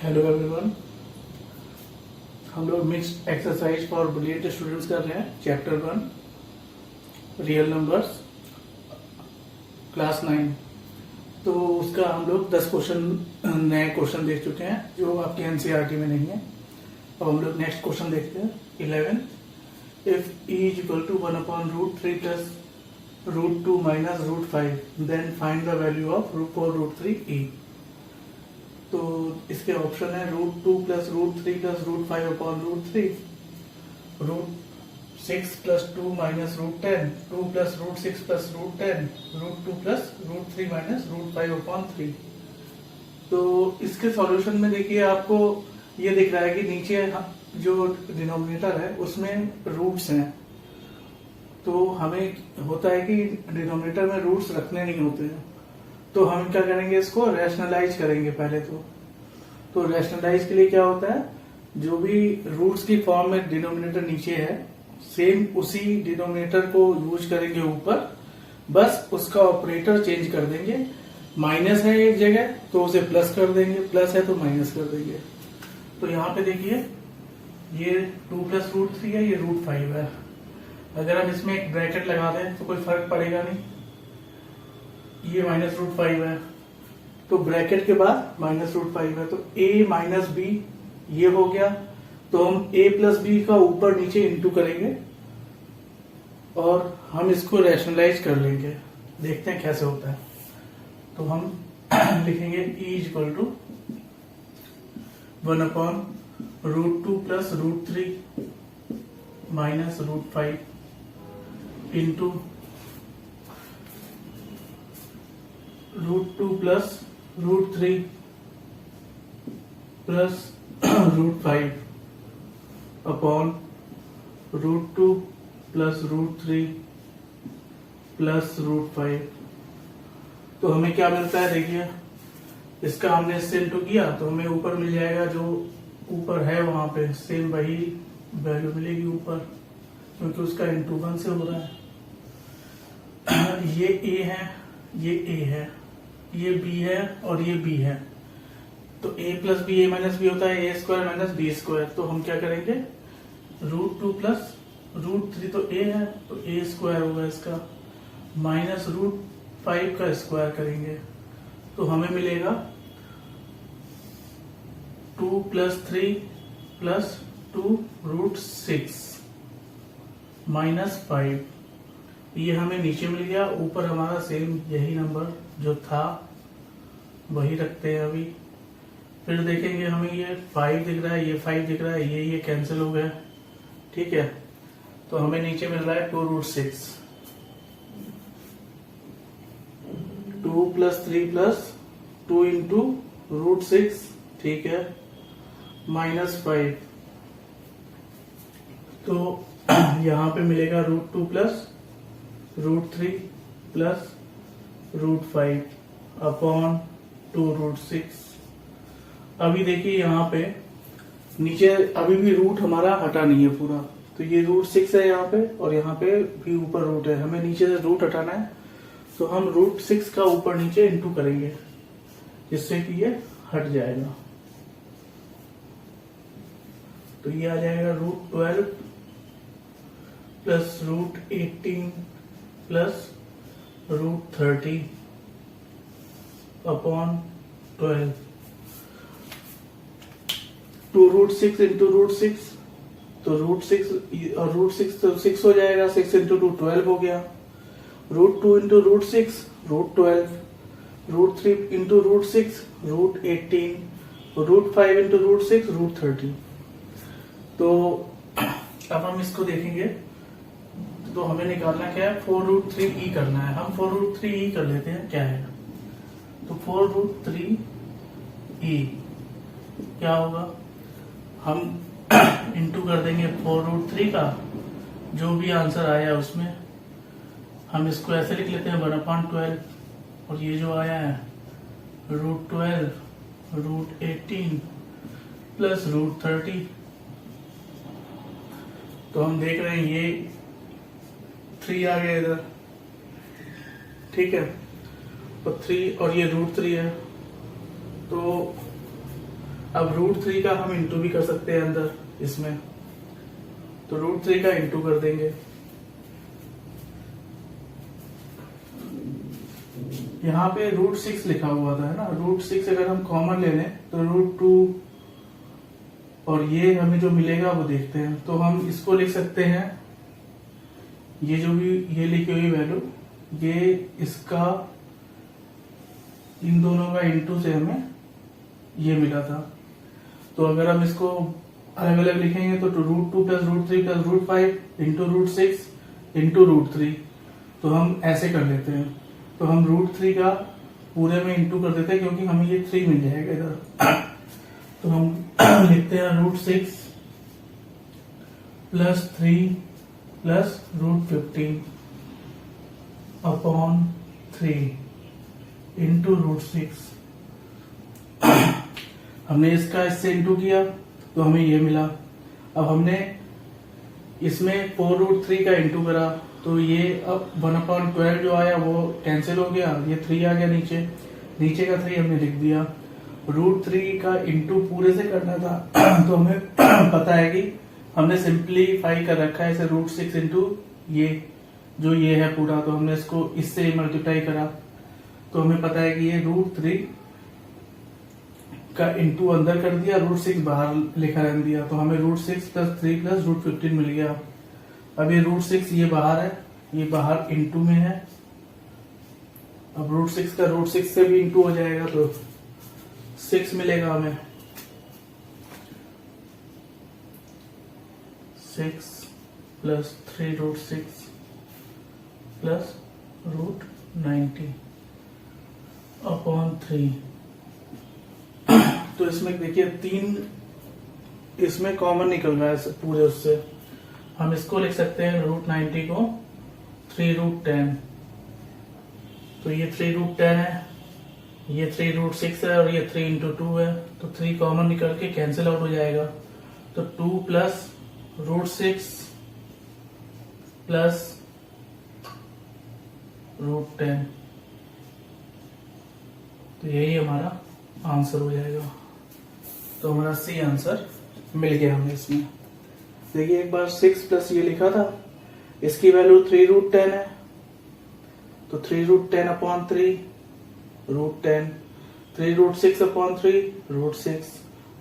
Hello everyone. हम लोग mixed exercise for brilliant students कर रहे हैं। Chapter 1 real numbers class 9। तो उसका हम लोग 10 क्वेश्चन नए क्वेश्चन देख चुके हैं जो आपके एनसीईआरटी में नहीं है। अब हम लोग नेक्स्ट क्वेश्चन देखते हैं 11। If e is equal to 1/√3 plus √2 minus √5 then find the value of √4√3 e। तो इसके ऑप्शन है √2 plus √3 plus √5/√3, √6 plus 2 minus √10, 2 plus √6 plus √10, √2 plus √3 minus √5/3। तो इसके सॉल्यूशन में देखिए आपको ये दिख रहा है कि नीचे जो डिनोमिनेटर है उसमें रूट्स हैं। तो हमें होता है कि डिनोमिनेटर में रूट्स रखने नहीं होते हैं, तो हम क्या करेंगे, इसको रैशनलाइज करेंगे पहले। तो रैशनलाइज के लिए क्या होता है, जो भी रूट्स की फॉर्म में डिनोमिनेटर नीचे है सेम उसी डिनोमिनेटर को यूज करेंगे ऊपर, बस उसका ऑपरेटर चेंज कर देंगे। माइनस है एक जगह तो उसे प्लस कर देंगे, प्लस है तो माइनस कर देंगे। तो यहाँ पे देखिए ये 2 प्लस √3 है, ये √5 है। अगर हम इसमें एक ब्रैकेट लगा दें तो कोई फर्क पड़ेगा नहीं। ये माइनस √5 है तो ब्रैकेट के बाद माइनस √5 है, तो a माइनस बी ये हो गया। तो हम a प्लस बी का ऊपर नीचे इंटू करेंगे और हम इसको रैशनलाइज कर लेंगे। देखते हैं कैसे होता है। तो हम लिखेंगे e is equal to 1/√2 plus √3 minus √5 into √2 plus √3 plus √5 upon √2 plus √3 plus √5। तो हमें क्या मिलता है, देखिए इसका हमने इससे इंटू किया तो हमें ऊपर मिल जाएगा, जो ऊपर है वहां पे सेम वही वैल्यू मिलेगी ऊपर, क्योंकि उसका इंटू 1 से हो रहा है। ये a है, ये a है, ये b है और ये b है। तो a plus b a minus b होता है a square minus b square. तो हम क्या करेंगे, √2 प्लस √3 तो a है तो a स्क्वायर होगा इसका, माइनस √5 का स्क्वायर करेंगे तो हमें मिलेगा 2 प्लस 3 प्लस 2 √6 माइनस 5। ये हमें नीचे मिल गया, ऊपर हमारा सेम यही नंबर जो था वही रखते हैं अभी। फिर देखेंगे हमें ये 5 दिख रहा है, ये 5 दिख रहा है, ये कैंसिल हो गया, ठीक है। तो हमें नीचे मिल रहा है 2 √6, 2 प्लस 3 प्लस 2 इंटू √6, ठीक है, माइनस 5। तो यहाँ पे मिलेगा √2 प्लस √3 प्लस √5 अपॉन 2 √6। अभी देखिए यहाँ पे नीचे अभी भी रूट हमारा हटा नहीं है पूरा, तो ये √6 है यहाँ पे और यहाँ पे भी ऊपर रूट है। हमें नीचे से रूट हटाना है तो हम √6 का ऊपर नीचे इंटू करेंगे जिससे कि ये हट जाएगा। तो ये आ जाएगा √12 प्लस √18 प्लस √30 अपॉन 12। 2 √6 इंटू √6, तो √6 और √6 तो 6 हो जाएगा, 6 इंटू 2 12 हो गया। √2 इंटू √6 √12, √3 इंटू √6 √18, √5 इंटू √6 √30। तो अब हम इसको देखेंगे तो हमें निकालना क्या है, 4√3e करना है। हम 4√3e कर लेते हैं क्या है। तो 4√3e क्या होगा, हम इंटू कर देंगे 4√3 का, जो भी आंसर आया उसमें हम इसको ऐसे लिख लेते हैं 1/12, और ये जो आया है √12 √18 प्लस √30। तो हम देख रहे हैं ये 3 आ गया इधर, ठीक है, तो 3 और ये √3 है। तो अब √3 का हम इंटू भी कर सकते हैं अंदर इसमें, तो √3 का इंटू कर देंगे। यहाँ पे √6 लिखा हुआ था है ना, √6 अगर हम कॉमन ले लें तो √2 और ये हमें जो मिलेगा वो देखते हैं। तो हम इसको लिख सकते हैं, ये जो भी ये लिखी हुई वैल्यू, ये इसका इन दोनों का इंटू से हमें ये मिला था। तो अगर हम इसको अलग अलग लिखेंगे तो √2 + √3 + √5 इंटू √6 इंटू √3, तो हम ऐसे कर लेते हैं। तो हम √3 का पूरे में इंटू कर देते हैं क्योंकि हमें ये 3 मिल जाएगा इधर। तो हम लिखते हैं √6 + 3 + √15 अपॉन 3 इंटू √6। हमने इसका इससे इंटू किया तो हमें ये मिला। अब हमने इसमें 4√3 का इंटू करा तो ये अब 1/12 जो आया वो कैंसिल हो गया, ये 3 आ गया नीचे का 3 हमने लिख दिया। √3 का इंटू पूरे से करना था तो हमें पता है कि हमने सिंप्लीफाई कर रखा है इसे √6 इंटू ये जो ये है पूरा, तो हमने इसको इससे मल्टीप्लाई करा तो हमें पता है कि ये √3 का इंटू अंदर कर दिया, √6 बाहर लिखा रहने दिया, तो हमें √6 + 3 + √15 मिल गया। अब ये √6 ये बाहर है, ये बाहर इंटू में है। अब √6 का √6 से भी इंटू हो जाएगा तो 6 मिलेगा हमें। 6 + 3√6 + √90 अपॉन 3। तो इसमें देखिए 3 इसमें कॉमन निकल रहा है पूरे उससे, हम इसको लिख सकते हैं √90 को 3√10। तो ये 3√10 है, ये 3√6 है और ये 3 × 2 है, तो 3 कॉमन निकल के कैंसिल आउट हो जाएगा। तो 2 + √6 + √10, तो यही हमारा आंसर हो जाएगा। तो हमारा सी आंसर मिल गया हमें इसमें। देखिए एक बार 6 + ये लिखा था, इसकी वैल्यू 3√10 है, तो 3√10 अपॉन 3 √10, 3√6 अपॉन 3 √6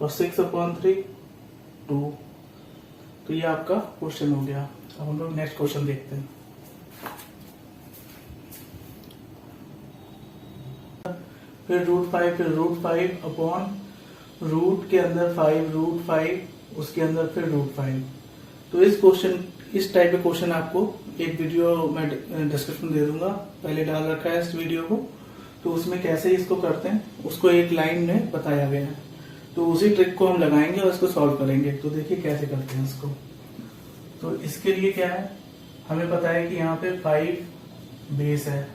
और 6 अपॉन 3 2। तो ये आपका क्वेश्चन हो गया। अब हम लोग नेक्स्ट क्वेश्चन देखते हैं। फिर √5, फिर √5 अपॉन रूट के अंदर 5 √5 उसके अंदर फिर √5। तो इस टाइप के क्वेश्चन आपको एक वीडियो मैं डिस्क्रिप्शन दे दूंगा, पहले डाल रखा है इस वीडियो को, तो उसमें कैसे इसको करते हैं उसको एक लाइन में बताया गया है। तो उसी ट्रिक को हम लगाएंगे और इसको सॉल्व करेंगे। तो देखिए कैसे करते हैं इसको। तो इसके लिए क्या है, हमें पता है कि यहाँ पे 5 बेस है।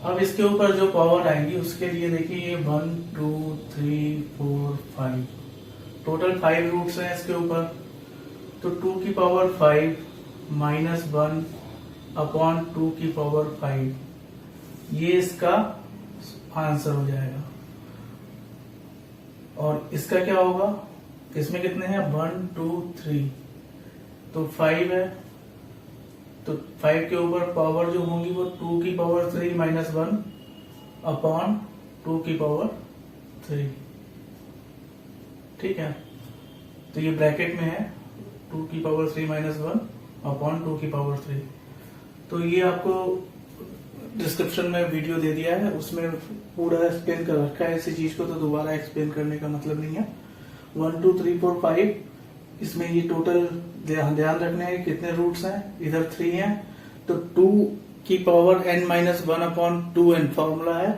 अब इसके ऊपर जो पावर आएंगी उसके लिए देखिए ये 1 2 3 4 5 टोटल 5 रूट्स हैं इसके ऊपर। तो 2 की पावर 5 -1 अपॉन 2 की पावर 5, ये इसका आंसर हो जाएगा। और इसका क्या होगा, इसमें कितने हैं 1 2 3, तो 5 है, तो 5 के ऊपर पावर जो होंगी वो 2 की पावर 3 -1 अपॉन 2 की पावर 3। ठीक है, तो ये ब्रैकेट में है 2 की पावर 3 -1 अपॉन 2 की पावर 3। तो ये आपको डिस्क्रिप्शन में वीडियो दे दिया है, उसमें पूरा एक्सप्लेन कर रखा है इसी चीज को, तो दोबारा एक्सप्लेन करने का मतलब नहीं है। 1 2 3 4 5 इसमें ये टोटल ध्यान रखना है कितने रूट्स हैं, इधर 3 हैं, तो 2 की power n-1 upon 2n formula है,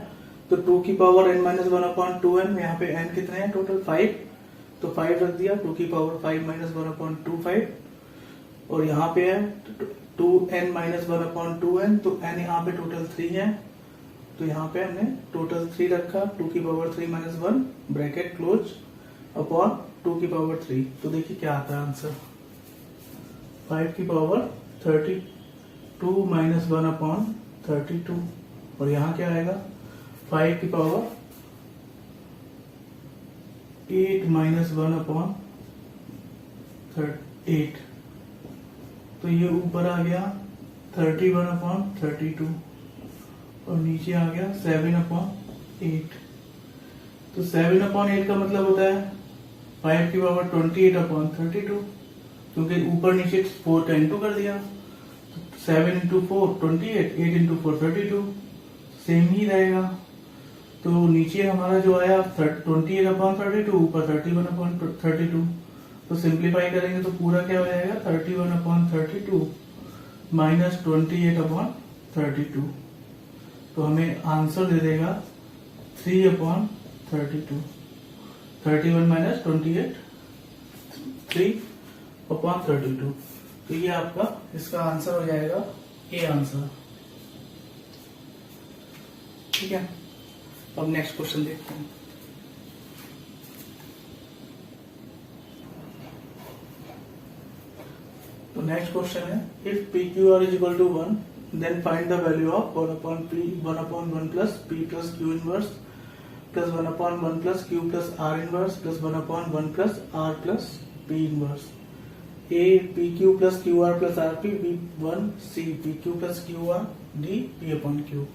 तो 2 की पावर n-1 अपॉन 2n, यहाँ पे n कितने हैं टोटल 5, तो 5 रख दिया, 2 की पावर 5 -1 अपॉन 2 5, और यहाँ पे है 2n-1 अपॉन 2n, तो n यहाँ पे टोटल 3 है, तो यहाँ पे हमने टोटल 3 रखा, 2 की पावर 3 -1 ब्रैकेट क्लोज अपॉन 2 की पावर 3। तो देखिए क्या आता है आंसर, 5 की पावर 32 -1 अपॉन 32, और यहाँ क्या आएगा 5 की पावर 8 माइनस 1/8, तो ये ऊपर आ गया 31/32 और नीचे आ गया 7/8। तो 7/8 का मतलब होता है 5 की पावर 28/32, क्योंकि ऊपर नीचे 4 का इंटू कर दिया। 7 इंटू 4 28, 8 इंटू 4 32, सेम ही रहेगा। तो नीचे हमारा जो आया 28/32, ऊपर 31/32। तो सिंप्लीफाई करेंगे तो पूरा क्या हो जाएगा 31/32 माइनस 28/32, तो हमें आंसर दे देगा 3/32। 31 माइनस 28, 3/32। तो ये आपका इसका आंसर हो जाएगा ए आंसर। ठीक है, अब नेक्स्ट क्वेश्चन देखते हैं। तो नेक्स्ट क्वेश्चन है, if p q r is equal to 1 then find the value of 1/1 plus p plus q inverse plus 1/1 plus q plus r inverse plus 1/1 plus r plus p inverse. A p q plus q r plus r p, b 1 c p q plus q r, d p upon q.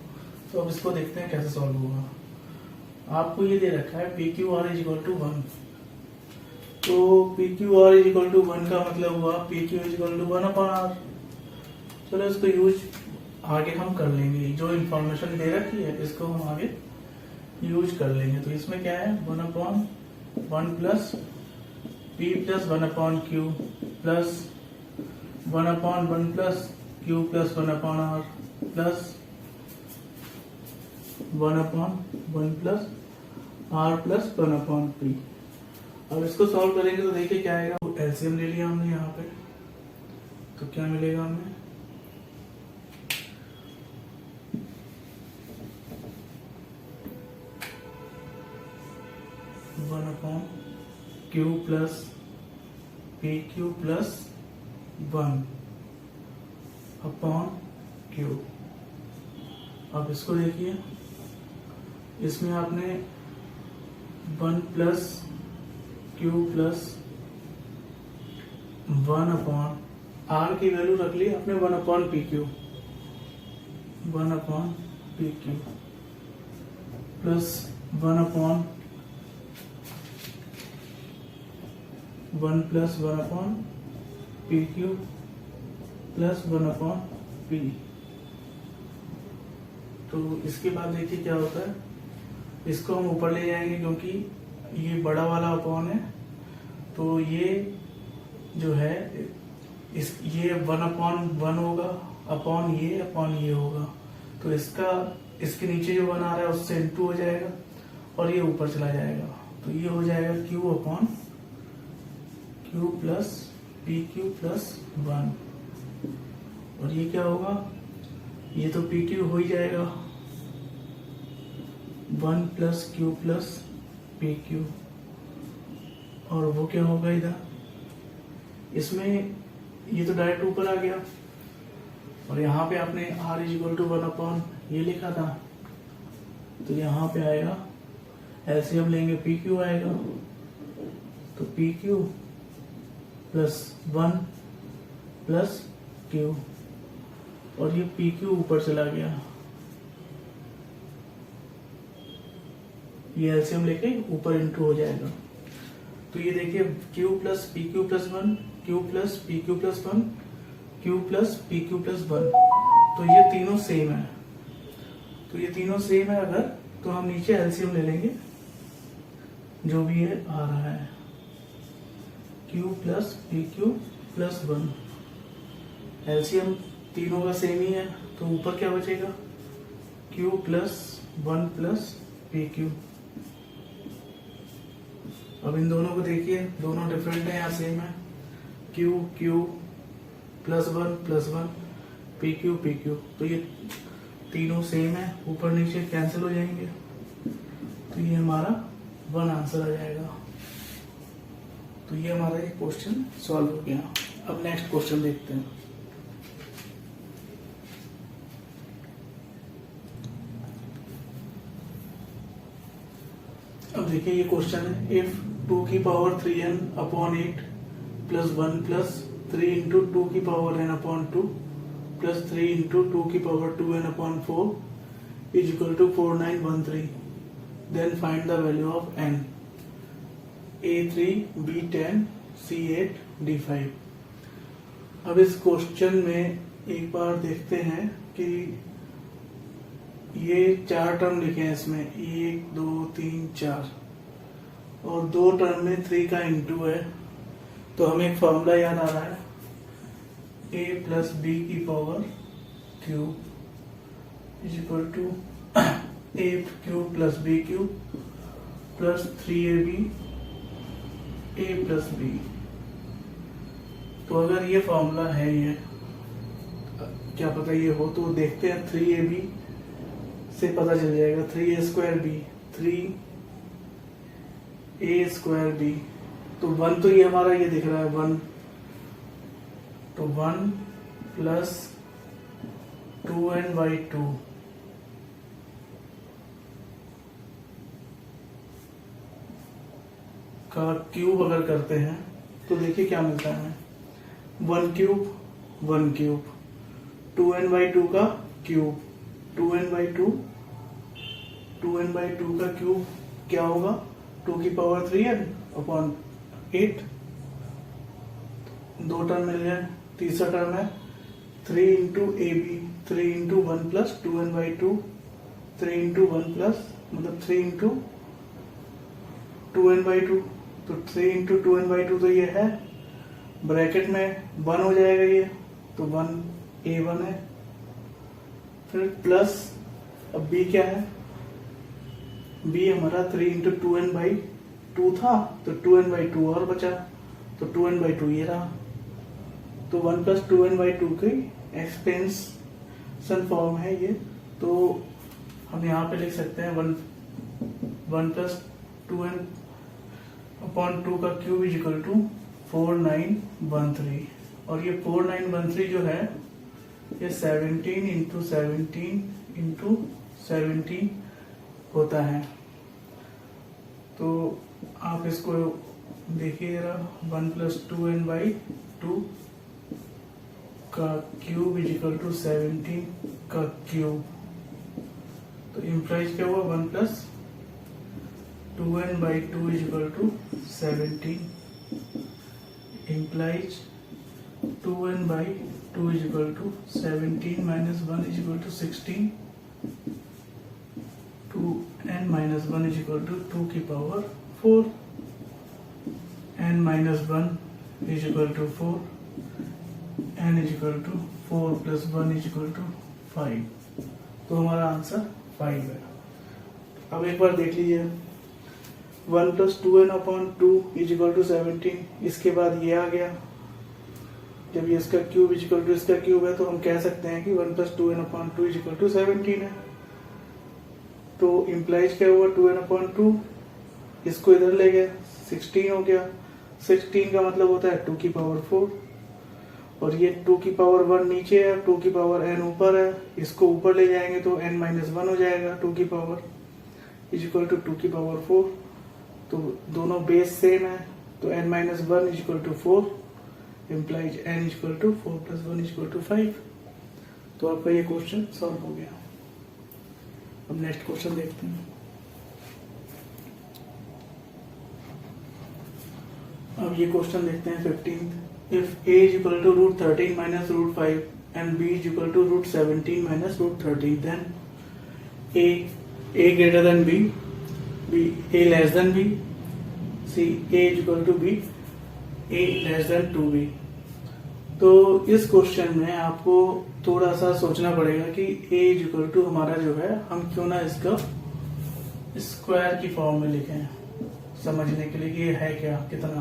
तो अब इसको देखते हैं कैसे solve होगा। आपको ये दे रखा है p q r is equal to 1, तो p q r is equal to 1 का मतलब हुआ p q is equal to 1/r। चलो इसको यूज आगे हम कर लेंगे, जो इंफॉर्मेशन दे रखी है इसको हम आगे यूज कर लेंगे। तो इसमें क्या है 1/1 plus p plus 1/q plus 1/1 plus q plus 1/r plus 1/1 plus r plus 1/p। अब इसको सॉल्व करेंगे तो देखिए क्या आएगा। एलसीएम ले लिया हमने यहाँ पे, तो क्या मिलेगा हमें 1/q plus P q plus 1/q। अब इसको देखिए, इसमें आपने 1 प्लस q प्लस 1/r की वैल्यू रख ली आपने 1/pq, 1/pq plus 1/1 plus 1/pq plus 1/p। तो इसके बाद देखिए क्या होता है, इसको हम ऊपर ले जाएंगे क्योंकि ये बड़ा वाला अपॉन है, तो ये जो है ये 1/1 होगा अपॉन ये होगा। तो इसका इसके नीचे जो 1 आ रहा है उससे इंटू हो जाएगा और ये ऊपर चला जाएगा, तो ये हो जाएगा q upon q plus P q plus 1। और ये क्या होगा, ये तो पी क्यू हो ही जाएगा 1 plus q plus P Q, और वो क्या होगा इधर, इसमें ये तो डायरेक्ट ऊपर आ गया और यहाँ पे आपने r इज इक्वल टू 1/, ये लिखा था, तो यहाँ पे आएगा एलसीएम लेंगे पी क्यू आएगा, तो p q plus 1 plus Q, और ये पी क्यू ऊपर चला गया, ये एलसीएम लेके ऊपर इंटू हो जाएगा। तो ये देखिए q plus P q plus 1, q plus P q plus 1, q plus P q plus 1, तो ये तीनों सेम है। तो ये तीनों सेम है अगर, तो हम नीचे एलसीएम ले लेंगे जो भी ये आ रहा है, q plus P q plus 1, LCM तीनों का सेम ही है, तो ऊपर क्या बचेगा q plus 1 plus P Q. अब इन दोनों को देखिए, दोनों डिफरेंट है, यहाँ सेम है, q प्लस 1 पी क्यू, तो ये तीनों सेम है, ऊपर नीचे कैंसिल हो जाएंगे, तो ये हमारा 1 आंसर आ जाएगा। तो ये हमारा एक क्वेश्चन सॉल्व हो गया। अब नेक्स्ट क्वेश्चन देखते हैं। अब देखिए ये क्वेश्चन है, इफ 2 की power 3n upon 8 plus 1 plus 3 into 2 की power n upon 2 plus 3 into 2 की power 2n upon 4 is equal to 4913. Then find the value of n. A3, B10, C8, D5. अब इस क्वेश्चन में एक बार देखते हैं कि ये 4 टर्म लिखे हैं इसमें 1 2 3 4 और 2 टर्म में 3 का इंटू है, तो हमें एक फॉर्मूला याद आ रहा है a प्लस बी की power cube is equal to a cube plus b cube plus 3ab a plus b. तो अगर ये फॉर्मूला है, ये क्या पता ये हो, तो देखते हैं 3ab से पता चल जाएगा 3a square B 3a square B. तो 1 तो ये हमारा ये दिख रहा है 1, तो 1 प्लस 2n/2 का क्यूब अगर करते हैं तो देखिए क्या मिलता है. 1 क्यूब 1 क्यूब 2n/2 का क्यूब 2n/2 का क्यूब क्या होगा 2 की पावर 3n अपॉन 8. 2 टर्म मिल गए. तीसरा टर्म है 3 into a b 3 into 1 plus 2n/2 3 into 1 plus मतलब 3 इंटू 2n/2. तो 3 इंटू 2n/2 तो ये है ब्रैकेट में 1 हो जाएगा ये, तो 1 a1 है. फिर प्लस अब b क्या है, b हमारा 3 इंटू 2n/2 था, तो 2n/2 और बचा, तो 2n/2 ये रहा. तो 1 प्लस 2n/2 की एक्सपेंशन फॉर्म है ये. तो हम यहाँ पे लिख सकते हैं 1 प्लस 2n अपॉन 2 का क्यूब इज इक्वल टू 4913. और ये 4913 जो है ये 17 इंटू 17 इंटू 17 होता है. तो आप इसको देखिए जरा 1 प्लस 2n/2 का क्यूब इज इक्वल टू 17 का क्यूब. तो इम्प्लाइज क्या हुआ 1 plus 2n/2 is equal to 17 implies 2n/2 is equal to 17 minus 1 is equal to 16. 2n minus 1 is equal to 2 की power 4. n minus 1 is equal to 4. n is equal to 4 plus 1 is equal to 5. तो हमारा answer 5 है. अब एक बार देख लीजिए 1 plus 2n upon 2 is equal to 17. इसके बाद ये आ गया, जब ये इसका क्यूब इज इक्वल टू इसका क्यूब है तो हम कह सकते हैं कि 1 plus 2n upon 2 is equal to 17 है. तो इम्प्लाइज क्या हुआ 2n अपॉन 2, इसको इधर ले गए 16 हो गया. 16 का मतलब होता है 2 की पावर 4 और ये 2 की पावर 1 नीचे है, 2 की पावर n ऊपर है, इसको ऊपर ले जाएंगे तो n माइनस 1 हो जाएगा 2 की पावर इज इक्वल टू 2 की पावर 4. तो दोनों बेस सेम है, तो n minus 1 is equal to 4 implies n is equal to 4 plus 1 is equal to 5. तो आपका ये क्वेश्चन सॉल्व हो गया. अब नेक्स्ट क्वेश्चन देखते हैं. अब ये क्वेश्चन देखते हैं 15th. If a is equal to root 13 minus root 5 and b is equal to root 17 minus root 13, then a greater than b, a less than b, c a is equal to b, a less than 2b. तो इस question में आपको थोड़ा सा सोचना पड़ेगा कि a is equal to हमारा जो है, हम क्यों ना इसका स्क्वायर की फॉर्म में लिखें समझने के लिए कि ये है क्या कितना,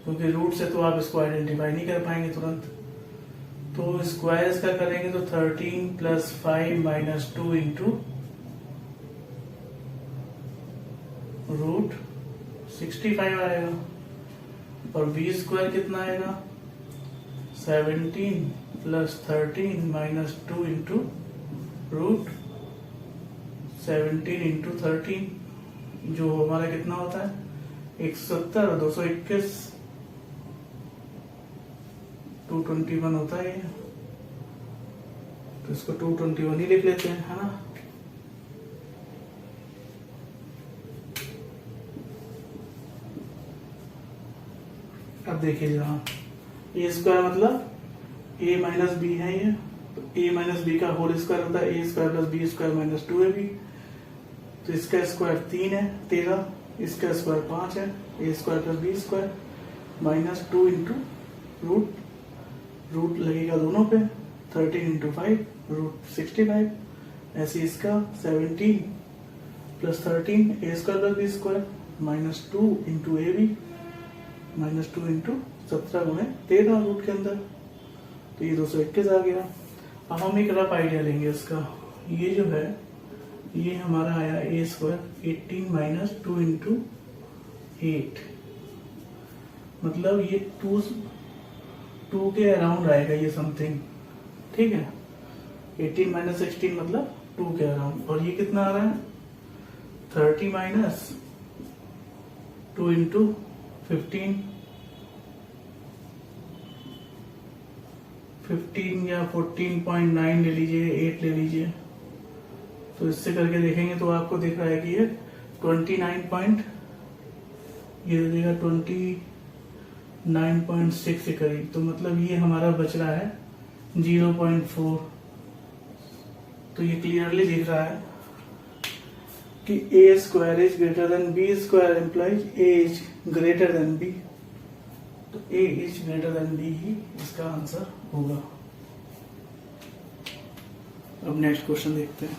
क्योंकि रूट से तो आप इसको आइडेंटिफाई नहीं कर पाएंगे तुरंत. तो स्क्वायर इसका करेंगे तो 13 प्लस 5 माइनस 2 इंटू रूट 65 आएगा. और बी स्क्वायर कितना आएगा 17 plus 13 minus 2 into root 17 into 13 जो हमारा कितना होता है 170 और 221, 221 होता है ये, तो इसको 221 ही लिख लेते हैं, है ना। अब देखिए जहाँ ए स्क्वायर मतलब ए माइनस बी है ये, तो ए माइनस बी का होल स्क्वायर होता है A square plus B square minus 2ab, तो इसका स्क्वायर 3 है 13, इसका स्क्वायर 5 है, A square plus B square minus 2 into root लगेगा दोनों पे, 13 इंटू 5 रूट 65, ऐसे इसका 17 plus 13 a square plus B square minus 2 into a b minus 2 into 17 गुणे 13 रूट के अंदर, तो ये 221 आ गया। अब हम एक रफ आइडिया लेंगे इसका, ये जो है ये हमारा आया ए स्क्वायर 18 माइनस 2 इंटू 8, मतलब ये 2 के अराउंड आएगा ये समथिंग, ठीक है। 18 माइनस 16 मतलब 2 के अराउंड, और ये कितना आ रहा है 30 माइनस 2 इंटू 15 या 14.9 ले लीजिए, 8 ले लीजिए, तो इससे करके देखेंगे तो आपको दिख रहा है कि ये 29 पॉइंट, ये दे देगा 29.6 के करीब, तो मतलब ये हमारा बच रहा है 0.4। तो ये क्लियरली दिख रहा है कि A square is greater than B square implies A is greater than B, तो A is greater than B ही इसका आंसर होगा। अब नेक्स्ट क्वेश्चन देखते हैं।